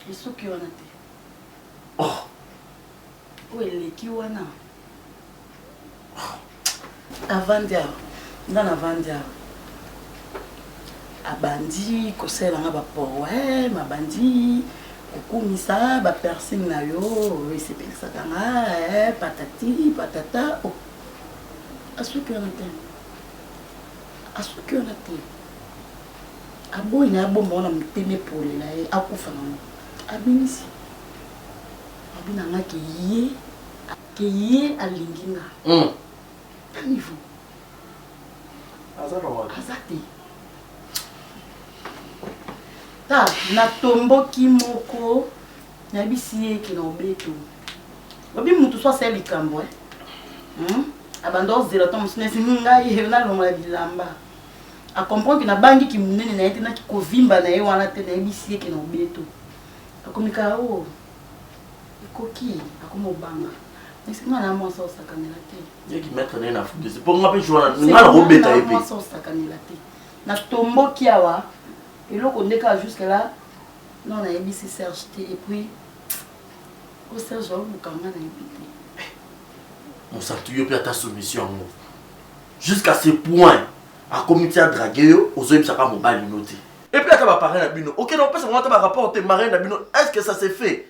Et ce qui on a té. Oh. Où est le qui wana? Avant dia. Dans avant dia. Abandi kosela nga ba poème abandi kokumisa ba piercing na yo resepelisa kanga patati patata oh asuki on a te aboyi na bomba na mteme pole na ye akufa na abinisi abina nga ke ye alinginga tanivu azate ta na tomboki moko nayebisi ye ke na obeto obi mutu so asala likambo abanda ozela to mosu nesi ngai nalongola bilamba akomprendre ke nabangiki monene na ye te naki kovimba na ye wana te nayebisi ye ke na obeto akomika o ekoki akoma obanga nga na mwasi osakanela te yeki maître naye na fudisi mpo nga mpe jour nga na kobeta ye mpe mwasi osakanela te natomboki awa eloko ndeka jusque là non nayebisi Serge te et puis o Serge aoluka nga nayebi te mosantu yo mpe ata soumission yango jusqu'à ce point akomiti adrague yo ozoyebisaka mobali no te et puis ata baparent na bino okende opesa ngo ata barapport te marraine na bino est-ce que ça se fait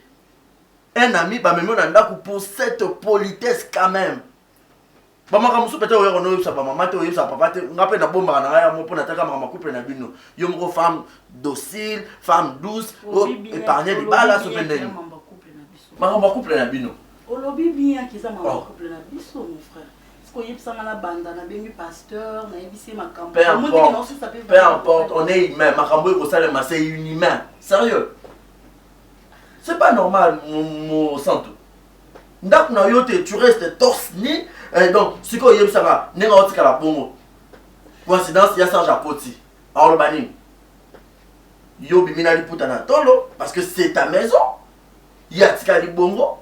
un ami bamemi na ndako pour cette politesse quand même bamaka mosu peut-être oyo oyebisa bamama te oyebisa papa te nga mpe nabombaka na ngai yango mpo nataka makambo couple na bino yo moko femme docile femme douce épargne libala so mpe ndeni makambo ya couple na bino olobi bien kiza makambo couple na biso mon frère koyebisanga na banda nabengi pasteur nayebisi makambo peu importe on est humain makambo ekosalema c'est inhumain sérieux c'est pas normal mon santo ndako na yo te tu restes torse ni donc sikoyo oyebisanga ndenge otikala bongo coïncidence ya Serge akoti aoloba nini yo bimi na liputa na tolo parce que c'est ta maison ya tikali bongo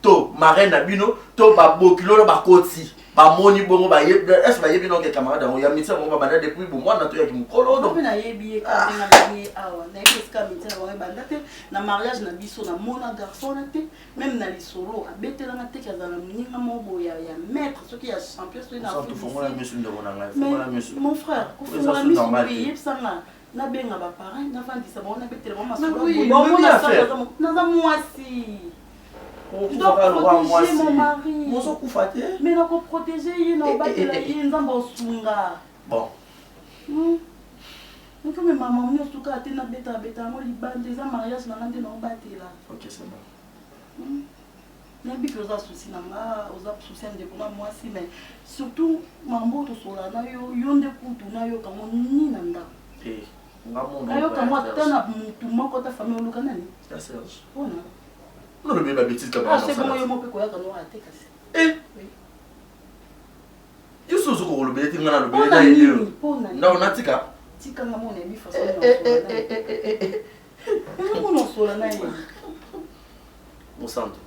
to marraine na bino to babokilo bakoti bamoni bongo est-ce bayebi non ke camarade yango ya misa bongo babanda depuis bo mwana to ya kimukolo donc nayebi ye ka ndenga bani awa nayebi esika miti na bango banda te na mariage na biso na mona garçon na te même na lisolo abetelanga te kazala moninga mobo ya maître soki ya champion soki na mon frère kofungola miso yebisanga nabenga baparent navandisa bango nabetela bango masolo naza mwasi je dois protéger mon mari. Mais je dois protéger il bon. Comme maman, on est à la bêta, des mariages, ok, c'est bon. Je suis souci, moi aussi, mais surtout, maman, tu sois là, yon de coutu, na yo comme ni nanda. Ayo comme moi, tana mutu moko ta famille olukanani. C'est Serge. Oh non. Non, le bébé bêtise comme ça. C'est bon, yo mo pe koya kana wa te kasi. Eh. Yo so so ko le bébé tingana le bébé na yele. Non, natika. Tika nga mo na bi façon. Ngo no sola na ye. Mon santo.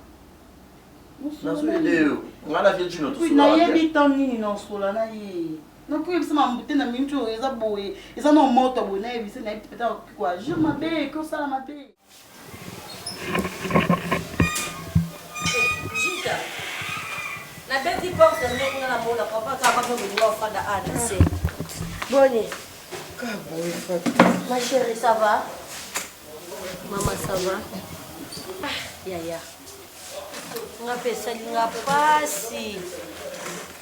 Naso yele yo. Ngala vie jino to sola. Oui, na yebi tan nini no sola na ye. Non que ça m'a monté na minto eza boye. Eza no moto boye na yebi se na peut-être quoi. Je m'appelle que ça ma paix. La belle dit porte, elle met dans la boule, papa, ça va me voir faire de Anne, c'est. Bonne. Ma chérie, ça va? Maman, ça va? Ah, yaya. On a fait ça, on a passé.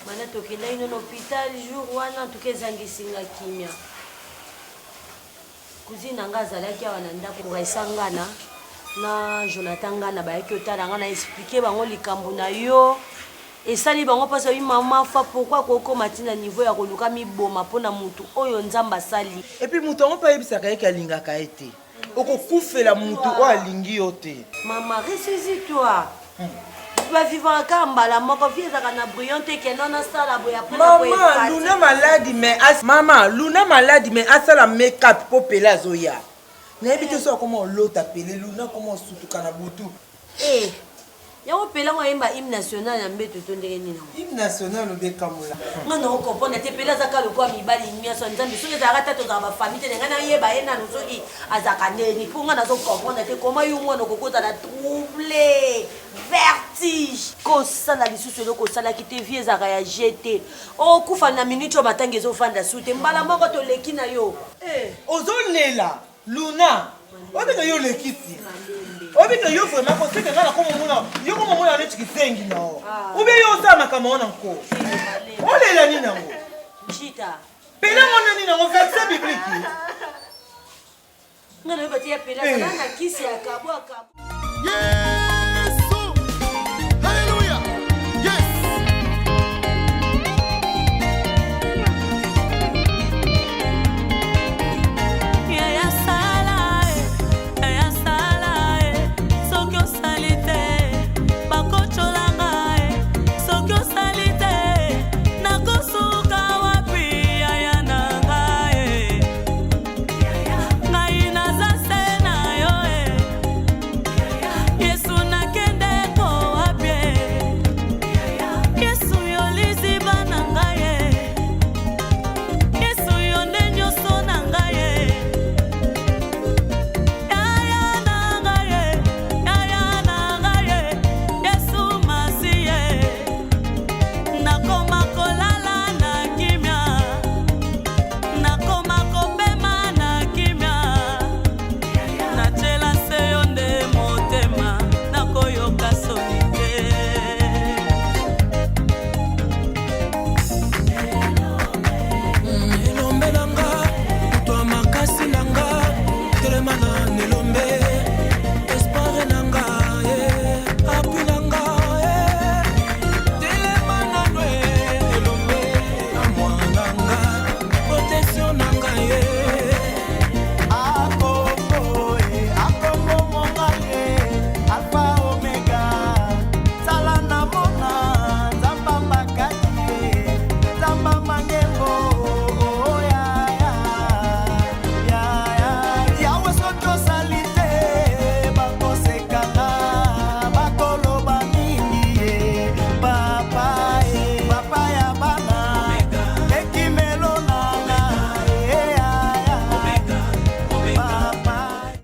Maintenant, tu es dans l'hôpital, jour où on a tout les anguissinga kimia. Cousine Angazala qui a un anda pour Sangana. Na Jonathan Ngana ba ekotala ngana expliquer bango likambo na yo esali bango pasa wi mama fa pourquoi koko matina niveau ya koluka miboma pona mutu oyo nzamba sali et puis mutu ngo pa yebisaka yeke alingaka ete okokufela mutu oyo alingi yo te mama ressaisis-toi tu vas vivre à Kambala moko vie ezaka na brillante ke non asala boya pona maman Luna malade mais maman Luna malade mais asala make-up po pela zoya. Nayebi te so comment l'autre appelé Luna comment sutuka na butu. Eh. Yango pela ngo yemba hymne national ya mbeto tondeke nini. Hymne national obe kamula. Ngana ko comprendre te pela zaka lo kwa mibali mia so nzambi so za rata to za ba famille te ngana yeba yena no so di azaka neni po ngana so comprendre te comment yo mwana kokota la trouble vertige ko sala lisusu lo ko sala ki te vie za ya jeter o kufa na minute o matange zo fanda sute mbala moko to leki na yo ozolela Luna obika yo lekisi obika yo vraiment ko seke ngana ko mona yo ko mona ne tskisengi no ube yo sa makambo ona nko olela ni nango chita pela mona ni nango verset biblique ngana yo batia pela na kisi ya kabwa kabwa